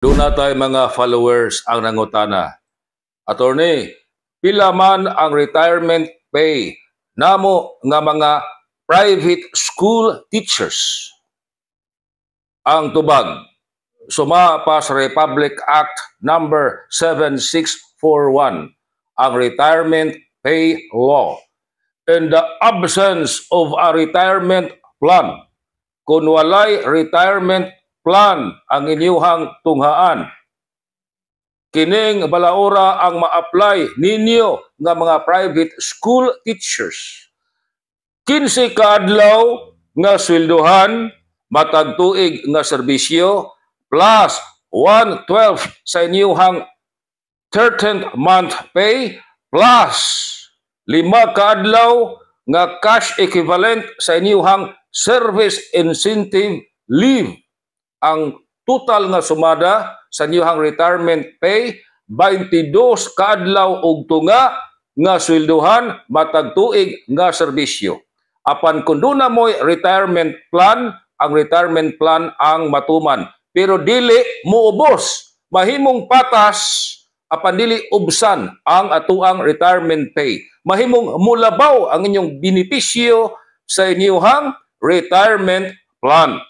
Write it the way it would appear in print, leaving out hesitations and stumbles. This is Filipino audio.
Doon na tayo mga followers ang nangutana. Attorney, pila man ang retirement pay namo nga mga private school teachers? Ang tubag, suma pa sa Republic Act number 7641, ang Retirement Pay Law. In the absence of a retirement plan, kung walay retirement plan ang inyuhang tunghaan, kining balaura ang ma-apply ninyo nga mga private school teachers. 15 kaadlaw nga sweldohan matag tuig nga serbisyo plus 1/12 sa inyuhang 13th month pay plus 5 kaadlaw nga cash equivalent sa inyuhang service incentive leave. Ang total nga sumada sa inyuhang retirement pay 22 kaadlaw og tunga nga sweldohan matag tuig nga serbisyo. Apan kung doon na mo'y retirement plan, ang retirement plan ang matuman. Pero dili muubos, mahimong patas, apan dili ubsan ang atuang retirement pay. Mahimong mulabaw ang inyong benepisyo sa inyuhang retirement plan.